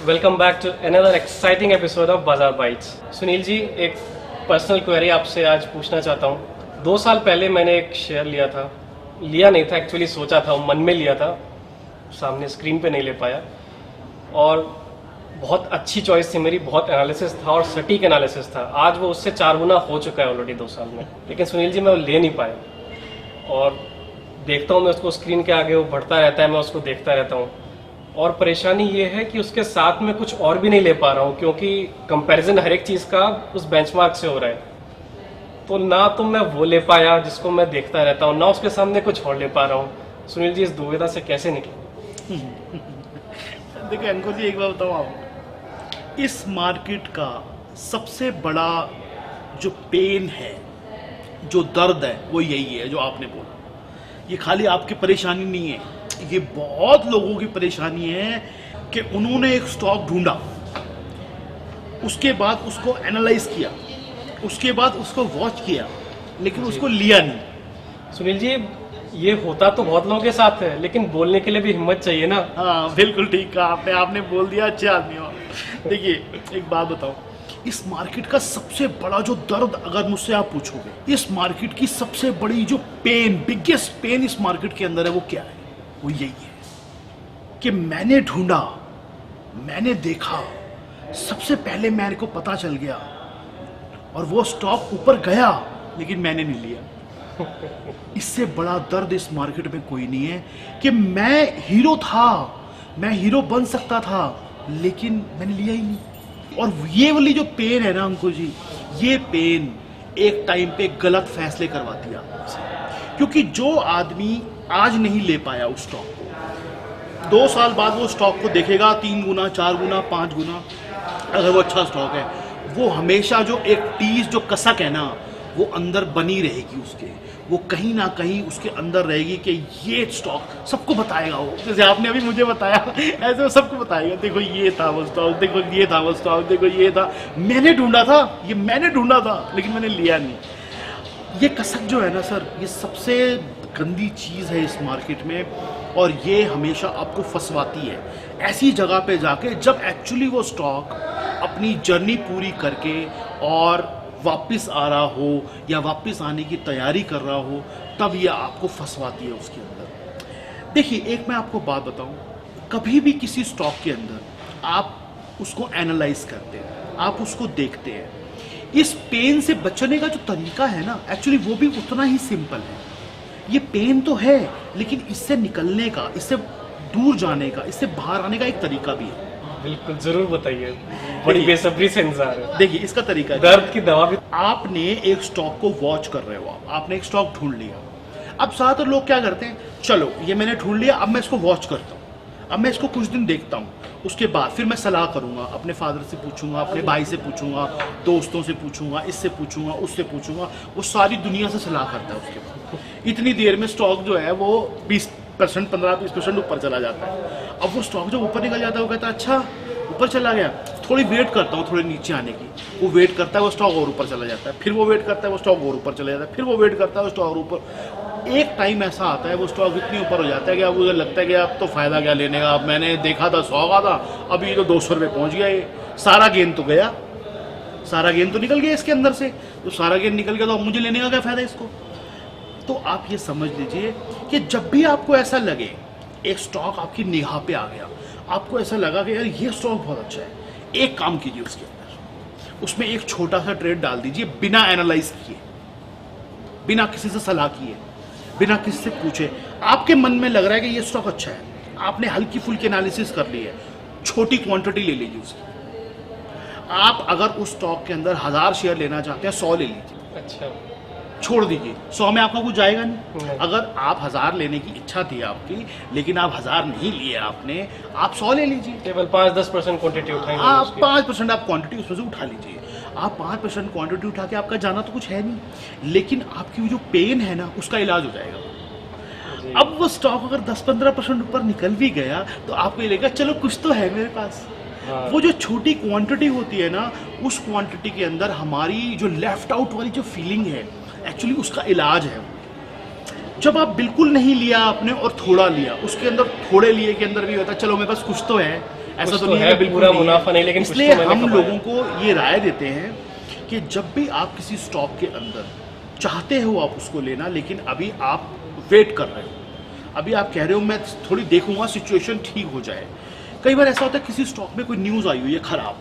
Welcome back to another exciting episode of Bazaar Bytes. Sunil ji, एक personal query आपसे आज पूछना चाहता हूँ। 2 साल पहले मैंने एक शेयर लिया था, लिया नहीं था एक्चुअली, सोचा था, मन में लिया था, सामने स्क्रीन पे नहीं ले पाया। और बहुत अच्छी चॉइस थी मेरी, बहुत एनालिसिस था और सटीक एनालिसिस था। आज वो उससे 4 गुना हो चुका है ऑलरेडी 2 साल में, लेकिन सुनील जी मैं वो ले नहीं पाया। और देखता हूँ मैं उसको स्क्रीन के आगे, वो बढ़ता रहता है, मैं उसको देखता रहता हूँ। और परेशानी ये है कि उसके साथ में कुछ और भी नहीं ले पा रहा हूँ, क्योंकि कंपैरिजन हर एक चीज़ का उस बेंचमार्क से हो रहा है। तो ना तो मैं वो ले पाया जिसको मैं देखता रहता हूँ, ना उसके सामने कुछ और ले पा रहा हूँ। सुनील जी, इस दुविधा से कैसे निकले? देखो अंकुर जी, एक बात बताऊँ आपको, इस मार्केट का सबसे बड़ा जो पेन है, जो दर्द है, वो यही है जो आपने बोला। ये खाली आपकी परेशानी नहीं है, ये बहुत लोगों की परेशानी है कि उन्होंने एक स्टॉक ढूंढा, उसके बाद उसको एनालाइज किया, उसके बाद उसको वॉच किया, लेकिन उसको लिया नहीं। सुनील जी, ये होता तो बहुत लोगों के साथ है, लेकिन बोलने के लिए भी हिम्मत चाहिए ना। हाँ बिल्कुल ठीक कहा आपने, आपने बोल दिया, अच्छे आदमी हो। देखिए एक बात बताओ, इस मार्केट का सबसे बड़ा जो दर्द अगर मुझसे आप पूछोगे, इस मार्केट की सबसे बड़ी जो पेन, बिगेस्ट पेन इस मार्केट के अंदर है, वो क्या है? वो यही है कि मैंने ढूंढा, मैंने देखा, सबसे पहले मेरे को पता चल गया और वो स्टॉक ऊपर गया, लेकिन मैंने नहीं लिया। इससे बड़ा दर्द इस मार्केट में कोई नहीं है कि मैं हीरो था, मैं हीरो बन सकता था, लेकिन मैंने लिया ही नहीं। और ये वाली जो पेन है ना अंकुर जी, ये पेन एक टाइम पे गलत फैसले करवाती है आपसे। क्योंकि जो आदमी आज नहीं ले पाया उस स्टॉक को, 2 साल बाद वो स्टॉक को देखेगा 3 गुना, 4 गुना, 5 गुना, अगर वो अच्छा स्टॉक है, वो हमेशा जो एक टीज, जो कसक है ना, वो अंदर बनी रहेगी उसके, वो कहीं ना कहीं उसके अंदर रहेगी कि ये स्टॉक सबको बताएगा। वो जैसे आपने अभी मुझे बताया, ऐसे वो सबको बताएगा, देखो ये था वो स्टॉक, देखो ये था वो स्टॉक, देखो ये था, मैंने ढूंढा था, ये मैंने ढूंढा था, लेकिन मैंने लिया नहीं। ये कसक जो है ना सर, ये सबसे गंदी चीज़ है इस मार्केट में, और ये हमेशा आपको फंसवाती है ऐसी जगह पे जाके जब एक्चुअली वो स्टॉक अपनी जर्नी पूरी करके और वापस आ रहा हो या वापस आने की तैयारी कर रहा हो, तब ये आपको फंसवाती है उसके अंदर। देखिए एक मैं आपको बात बताऊं, कभी भी किसी स्टॉक के अंदर आप उसको एनालाइज करते हैं, आप उसको देखते हैं, इस पेन से बचने का जो तरीका है ना, एक्चुअली वो भी उतना ही सिंपल है। ये पेन तो है, लेकिन इससे निकलने का, इससे दूर जाने का, इससे बाहर आने का एक तरीका भी है। बिल्कुल, जरूर बताइए, बड़ी बेसब्री से इंतजार है। देखिए इसका तरीका है, दर्द की दवा भी। आपने एक स्टॉक को वॉच कर रहे हो, आपने एक स्टॉक ढूंढ लिया। अब ज्यादातर लोग क्या करते हैं, चलो ये मैंने ढूंढ लिया, अब मैं इसको वॉच करता हूँ, अब मैं इसको कुछ दिन देखता हूँ, उसके बाद फिर मैं सलाह करूंगा, अपने फादर से पूछूंगा, अपने भाई से पूछूंगा, दोस्तों से पूछूंगा, इससे पूछूंगा, उससे पूछूंगा, वो सारी दुनिया से सलाह करता है। उसके बाद इतनी देर में स्टॉक जो है वो 20%, 15-20% ऊपर चला जाता है। अब वो स्टॉक जब ऊपर निकल जाता है, वो कहता है अच्छा ऊपर चला गया, थोड़ी वेट करता हूँ थोड़े नीचे आने की। वो वेट करता है, वो स्टॉक और ऊपर चला जाता है, फिर वो वेट करता है, वो स्टॉक और ऊपर चला जाता है, फिर वो वेट करता है, वो स्टॉक और ऊपर। एक टाइम ऐसा आता है, वो स्टॉक इतनी ऊपर हो जाता है कि अब उसे लगता है कि अब तो फायदा क्या लेने का, अब मैंने देखा था 100 का था, अभी तो 200 रुपये पहुँच गया, ये सारा गेन तो गया, सारा गेन तो निकल गया इसके अंदर से। तो सारा गेन निकल गया तो अब मुझे लेने का क्या फायदा इसको? तो आप ये समझ लीजिए कि जब भी आपको ऐसा लगे एक स्टॉक आपकी निगाह पे आ गया, आपको ऐसा लगा कि यार ये स्टॉक बहुत अच्छा है, एक काम कीजिए, उसके अंदर उसमें एक छोटा सा ट्रेड डाल दीजिए, बिना एनालाइज किए, बिना किसी से सलाह किए, बिना किसी से पूछे। आपके मन में लग रहा है कि ये स्टॉक अच्छा है, आपने हल्की फुल्की एनालिसिस कर ली है, छोटी क्वांटिटी ले लीजिए उसकी। आप अगर उस स्टॉक के अंदर 1000 शेयर लेना चाहते हैं, 100 ले लीजिए। अच्छा, छोड़ दीजिए, 100 में आपका कुछ जाएगा नहीं। अगर आप 1000 लेने की इच्छा थी आपकी, लेकिन आप 1000 नहीं लिए आपने, आप 100 ले लीजिए। केवल 5-10% क्वांटिटी उठाएंगे, आप 5% आप क्वांटिटी उसमें से उठा लीजिए। आप 5% क्वांटिटी उठा के आपका जाना तो कुछ है नहीं, लेकिन आपकी जो पेन है ना, उसका इलाज हो जाएगा। अब वो स्टॉक अगर 10-15% ऊपर निकल भी गया तो आपको ये लगेगा चलो कुछ तो है मेरे पास। हाँ। वो जो छोटी क्वांटिटी होती है ना, उस क्वांटिटी के अंदर हमारी जो लेफ्ट आउट वाली जो फीलिंग है, एक्चुअली उसका इलाज है। जब आप बिल्कुल नहीं लिया आपने और थोड़ा लिया, उसके अंदर थोड़े लिए के अंदर भी होता है चलो मेरे पास कुछ तो है, ऐसा कुछ तो तो नहीं है, है कि बिल्कुल पूरा नहीं है। मुनाफा नहीं, लेकिन कुछ इसलिए तो मैंने हम कमाया। लोगों को ये राय देते हैं कि जब भी आप किसी स्टॉक के अंदर चाहते हो आप उसको लेना, लेकिन अभी आप वेट कर रहे हो, अभी आप कह रहे हो मैं थोड़ी देखूंगा सिचुएशन ठीक हो जाए। कई बार ऐसा होता है किसी स्टॉक में कोई न्यूज़ आई हुई है खराब,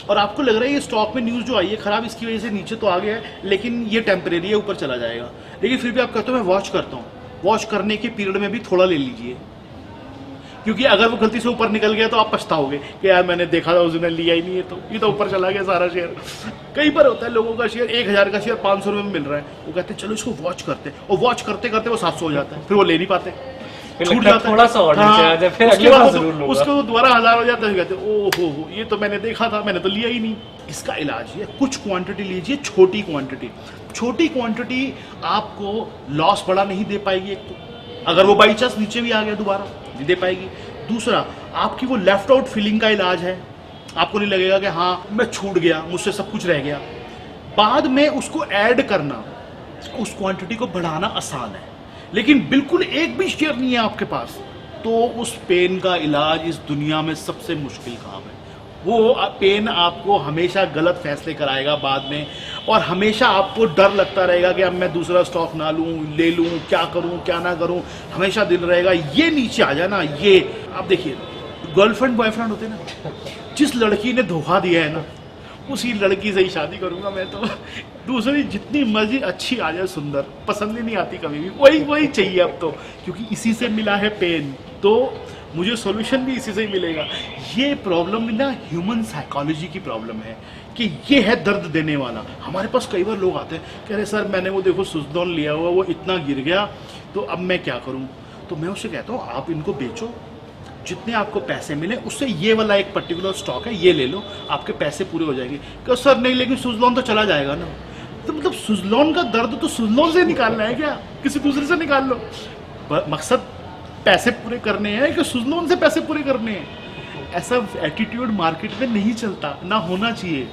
और आपको लग रहा है ये स्टॉक में न्यूज़ जो आई है खराब, इसकी वजह से नीचे तो आ गया है, लेकिन ये टेम्परेरी है, ऊपर चला जाएगा। लेकिन फिर भी आप कहते हो मैं वॉच करता हूँ। वॉच करने के पीरियड में भी थोड़ा ले लीजिए, क्योंकि अगर वो गलती से ऊपर निकल गया तो आप पछताओगे कि यार मैंने देखा था उस दिन लिया ही नहीं है, तो ये तो ऊपर चला गया सारा शेयर। कई बार होता है लोगों का शेयर 1000 का शेयर 500 रुपये में मिल रहा है, वो कहते हैं चलो इसको वॉच करते हैं, और वॉच करते करते वो 700 हो जाता है, फिर वो ले नहीं पाते, फिर छूट लगता है जाता है। थोड़ा सा और नीचे आ जाए, फिर उसके अगली बार बाद जरूर लूंगा। उसको दोबारा 1000 हो जाता है, कहते हैं ओ हो ये तो मैंने देखा था, मैंने तो लिया ही नहीं। इसका इलाज है कुछ क्वांटिटी लीजिए, छोटी क्वांटिटी। छोटी क्वांटिटी आपको लॉस बड़ा नहीं दे पाएगी, एक तो अगर वो बाई चांस नीचे भी आ गया दोबारा नहीं दे पाएगी। दूसरा, आपकी वो लेफ्ट आउट फीलिंग का इलाज है, आपको नहीं लगेगा कि हाँ मैं छूट गया, मुझसे सब कुछ रह गया। बाद में उसको ऐड करना, उस क्वांटिटी को बढ़ाना आसान है, लेकिन बिल्कुल एक भी शेयर नहीं है आपके पास, तो उस पेन का इलाज इस दुनिया में सबसे मुश्किल काम है। वो पेन आपको हमेशा गलत फैसले कराएगा बाद में, और हमेशा आपको डर लगता रहेगा कि अब मैं दूसरा स्टॉक ना लूं, ले लूं, क्या करूं क्या ना करूं, हमेशा दिल रहेगा ये नीचे आ जाए ना। ये आप देखिए, गर्लफ्रेंड बॉयफ्रेंड होते हैं ना, जिस लड़की ने धोखा दिया है ना, उसी लड़की से ही शादी करूंगा मैं तो। दूसरी जितनी मर्जी अच्छी आ जाए, सुंदर, पसंद ही नहीं आती कभी भी, वही वही चाहिए अब तो, क्योंकि इसी से मिला है पेन, तो मुझे सॉल्यूशन भी इसी से ही मिलेगा। ये प्रॉब्लम ना ह्यूमन साइकोलॉजी की प्रॉब्लम है, कि ये है दर्द देने वाला। हमारे पास कई बार लोग आते हैं, कह रहे सर मैंने वो देखो सुजलॉन लिया हुआ, वो इतना गिर गया, तो अब मैं क्या करूं। तो मैं उससे कहता हूं आप इनको बेचो, जितने आपको पैसे मिले उससे ये वाला एक पर्टिकुलर स्टॉक है ये ले लो, आपके पैसे पूरे हो जाएंगे। क्यों सर नहीं, लेकिन सुजलॉन तो चला जाएगा ना। तो मतलब सुजलॉन का दर्द तो सुजलॉन से निकालना है क्या, किसी दूसरे से निकाल लो। मकसद पैसे पूरे करने हैं कि सुजलॉन से पैसे पूरे करने हैं। ऐसा एटीट्यूड मार्केट में नहीं चलता, ना होना चाहिए।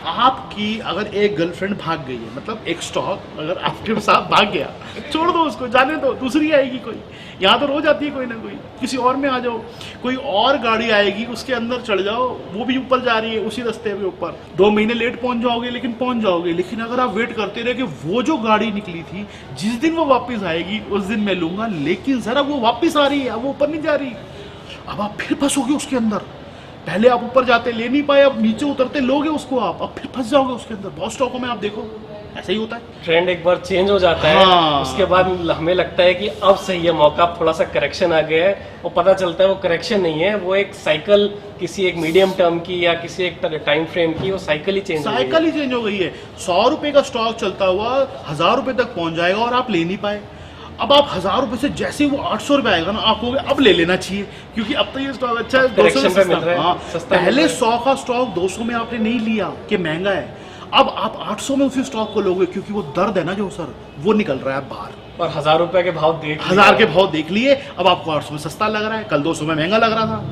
आपकी अगर एक गर्लफ्रेंड भाग गई है, मतलब एक स्टॉक अगर आपके साथ भाग गया, छोड़ दो उसको, जाने दो, दूसरी आएगी कोई। यहाँ तो रोज आती है कोई ना कोई, किसी और में आ जाओ, कोई और गाड़ी आएगी उसके अंदर चढ़ जाओ, वो भी ऊपर जा रही है उसी रास्ते पे ऊपर। 2 महीने लेट पहुंच जाओगे, लेकिन पहुंच जाओगे। लेकिन अगर आप वेट करते रहे कि वो जो गाड़ी निकली थी जिस दिन वो वापस आएगी उस दिन मैं लूंगा, लेकिन जरा वो वापस आ रही है, अब वो ऊपर नहीं जा रही, अब आप फिर फंसोगे उसके अंदर। पहले आप ऊपर जाते ले नहीं पाए, अब नीचे उतरते लोगे उसको आप, अब फिर फंस जाओगे उसके अंदर। बहुत स्टॉकों में आप देखो ऐसा ही होता है। ट्रेंड एक बार चेंज हो जाता है, हाँ। उसके बाद हमें लगता है कि अब सही है मौका, थोड़ा सा करेक्शन आ गया है, और पता चलता है वो करेक्शन नहीं है, वो एक साइकिल, किसी एक मीडियम टर्म की या किसी एक टाइम फ्रेम की, वो साइकिल ही चेंज साइकिल ही चेंज हो गई है। 100 रुपए का स्टॉक चलता हुआ 1000 रुपए तक पहुंच जाएगा और आप ले नहीं पाए। अब आप 1000 रुपए से जैसे वो 800 रुपए आएगा ना, आप कहोगे अब ले लेना चाहिए, क्योंकि अब तो ये स्टॉक अच्छा है, 200 correction पे मिल रहा है, हाँ, सस्ता मिल पहले रहा है। 100 का स्टॉक 200 में आपने नहीं लिया कि महंगा है, अब आप 800 में उसी स्टॉक को लोगे, क्योंकि वो दर्द है ना जो सर वो निकल रहा है बाहर। और 1000 रुपए के भाव देख 1000 के भाव देख लिए, अब आपको 800 में सस्ता लग रहा है, कल 200 में महंगा लग रहा था।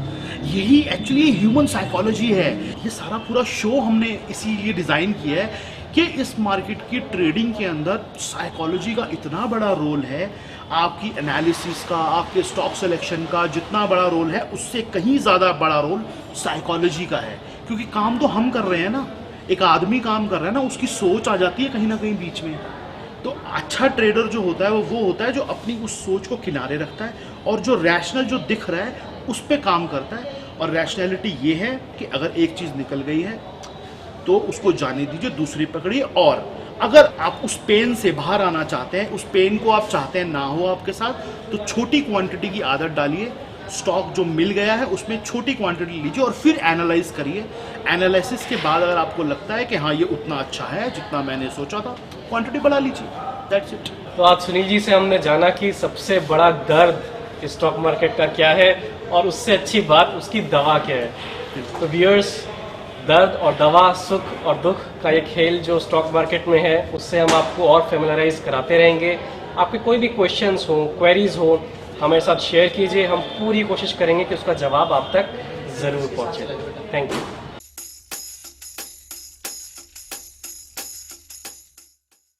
यही एक्चुअली ह्यूमन साइकोलॉजी है। ये सारा पूरा शो हमने इसीलिए डिजाइन किया है कि इस मार्केट की ट्रेडिंग के अंदर साइकोलॉजी का इतना बड़ा रोल है, आपकी एनालिसिस का, आपके स्टॉक सिलेक्शन का जितना बड़ा रोल है, उससे कहीं ज़्यादा बड़ा रोल साइकोलॉजी का है। क्योंकि काम तो हम कर रहे हैं ना, एक आदमी काम कर रहा है ना, उसकी सोच आ जाती है कहीं ना कहीं बीच में। तो अच्छा ट्रेडर जो होता है वो होता है जो अपनी उस सोच को किनारे रखता है, और जो रैशनल जो दिख रहा है उस पर काम करता है। और रैशनैलिटी ये है कि अगर एक चीज़ निकल गई है तो उसको जाने दीजिए, दूसरी पकड़िए। और अगर आप उस पेन से बाहर आना चाहते हैं, उस पेन को आप चाहते हैं ना हो आपके साथ, तो छोटी क्वांटिटी की आदत डालिए। स्टॉक जो मिल गया है उसमें छोटी क्वांटिटी लीजिए और फिर एनालाइज करिए। एनालिसिस के बाद अगर आपको लगता है कि हाँ ये उतना अच्छा है जितना मैंने सोचा था, क्वांटिटी बढ़ा लीजिए। That's it. तो आज सुनील जी से हमने जाना कि सबसे बड़ा दर्द स्टॉक मार्केट का क्या है, और उससे अच्छी बात उसकी दवा क्या है। तो व्यूअर्स, दर्द और दवा, सुख और दुख का ये खेल जो स्टॉक मार्केट में है, उससे हम आपको और फेमिलराइज कराते रहेंगे। आपके कोई भी क्वेश्चंस हो, क्वेरीज हो, हमारे साथ शेयर कीजिए, हम पूरी कोशिश करेंगे कि उसका जवाब आप तक ज़रूर पहुंचे। Thank you.